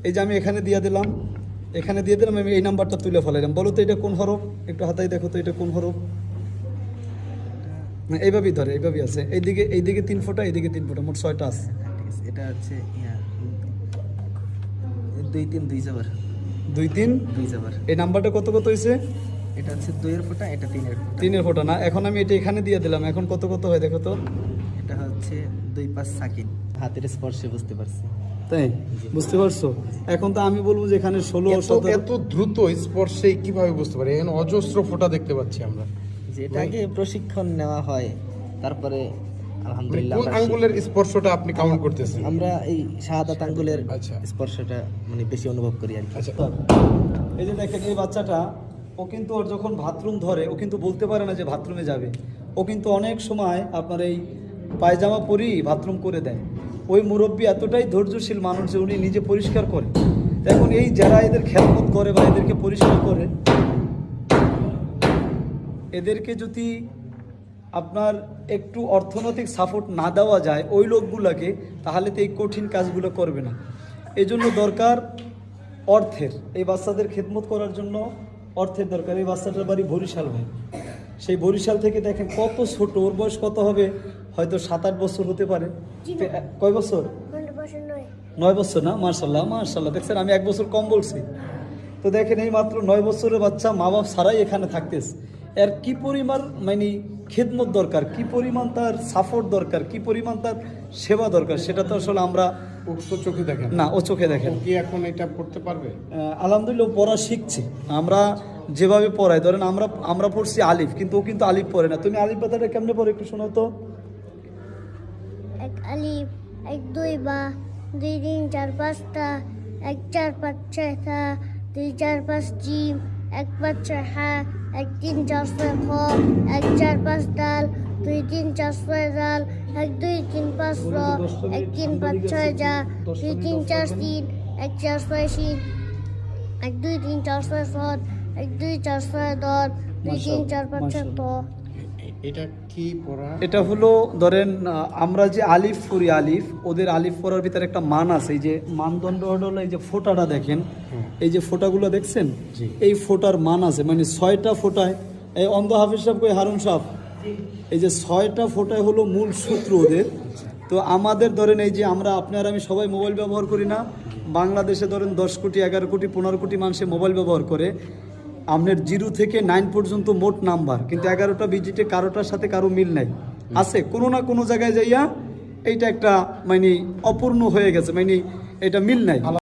এই যে আমি এখানে দিয়ে দিলাম, আমি এই নাম্বারটা তুলে ফেলাইলাম। বলো তো এটা কোন হরফ, একটু হাতায় দেখো তো এটা কোন হরফ। না, এইভাবেই ধরে, এইভাবেই আছে। এইদিকে 3 ফোঁটা, এইদিকে 3 ফোঁটা, মোট 6টা আছে। ঠিক আছে, এটা হচ্ছে 2 যাবার 2 3 2 যাবার। এই নাম্বারটা কত কত হয়েছে? এটা হচ্ছে 2 এর ফোঁটা, এটা 3 এর ফোঁটা। 3 এর ফোঁটা না, এখন আমি এটা এখানে দিয়ে দিলাম, এখন কত কত হয় দেখো তো। এটা হচ্ছে 2 5 সাকিন। হাতের স্পর্শে বুঝতে পারছি। তাই বুঝতে পারছো? এখন তো আমি বলবো যে এখানে 16 এত দ্রুত স্পর্শে কিভাবে বুঝতে পারি? এখানে অজস্র ফোঁটা দেখতে পাচ্ছি আমরা। যেটা আগে প্রশিক্ষণ নেওয়া হয়, তারপরে মানে আলহামদুলিল্লাহ কোন আঙ্গুলের স্পর্শটা আপনি কাউন্ট করতেছেন? আমরা এই শাহাদাত আঙ্গুলের আচ্ছা। স্পর্শটা মানে বেশি অনুভব করি আর কি। আচ্ছা, এই যে দেখেন এই বাচ্চাটা, ও কিন্তু ওর যখন বাথরুম ধরে ও কিন্তু বলতে পারে না যে বাথরুমে যাবে। ও কিন্তু অনেক সময় আপনার এই পায়জামা পরেই বাথরুম করে দেয়। ওই মুরব্বী এতটাই ধৈর্যশীল মানুষ যে উনি নিজে পরিষ্কার করে। এখন এই যারা এদের খেয়ালমত করে বা এদেরকে পরিষ্কার করে, এদেরকে যদি আপনার একটু অর্থনৈতিক সাপোর্ট না দেওয়া যায় ওই লোকগুলোকে, তাহলে তো এই কঠিন কাজগুলো করবে না। এই জন্য দরকার অর্থের। এই বাচ্চাদের খেদমত করার জন্য অর্থের দরকার। এই বাচ্চাটার বাড়ি বরিশাল ভাই, সেই বরিশাল থেকে দেখেন কত ছোট, ওর বয়স কত হবে, হয়তো 7-8 বছর হতে পারে। কয় বছর? 9 বছর না? মার্শাল্লাহ মার্শাল্লাহ, দেখছেন আমি 1 বছর কম বলছি। তো দেখেন এই মাত্র 9 বছরের বাচ্চা মা বাপ ছাড়াই এখানে থাকতেছে। এর কি পরিমাণ মানে খেদমত দরকার, কি পরিমাণ তার সাপোর্ট দরকার, কি পরিমাণ তার সেবা দরকার, সেটা তো আসলে আমরা ও তো চোখে দেখেন না, ও চোখে দেখেন। ও কি এখন এটা করতে পারবে? আলহামদুলিল্লাহ ও পড়া শিখছে। আমরা যেভাবে পড়াই, ধরেন আমরা পড়ছি আলিফ, কিন্তু ও কিন্তু আলিফ পড়ে না। তুমি আলিফ বাতাটা কেমনে পড়ো একটু শোনাও তো। 1 আলিফ, 1 2 বা 2 3 4 5 টা, 1 4 5 6 টা, 2 4 5 জিম, 1 5 6 হা, 1 3 4 6 খ, 1 4 5 দাল, 2 3 4 6 দাল, 1 2 3 5 র, 1 3 5 6 যা, 2 3 4 3, 1 4 6 শিন, 1 2 3 4 6 সদ, 1 2 4 6 দর, 2 3 4 5 6 ত। এটা কি পড়া? এটা হলো ধরেন আমরা যে আলিফ পড়ি, আলিফ, ওদের আলিফ পড়ার ভিতরে একটা মান আছে। এই যে মানদণ্ড হলো এই যে ফোঁটাটা দেখেন, এই যে ফোঁটাগুলো দেখছেন, এই ফোঁটার মান আছে। মানে 6টা ফোঁটায়, এই অন্ধ হাফিজ সাহেব কই, হারুন সাহেব, এই যে 6টা ফোঁটায় হলো মূল সূত্র ওদের। তো আমাদের ধরেন এই যে আমরা আপনার আমি সবাই মোবাইল ব্যবহার করি না, বাংলাদেশে ধরেন 10 কোটি 11 কোটি 15 কোটি মানুষে মোবাইল ব্যবহার করে। আপনার 0 থেকে 9 পর্যন্ত মোট নাম্বার, কিন্তু 11টা ডিজিটে কারোটার সাথে কারো মিল নাই, আছে কোনো না কোনো জায়গায় যাইয়া এইটা একটা মানে অপূর্ণ হয়ে গেছে, মানে এটা মিল নাই।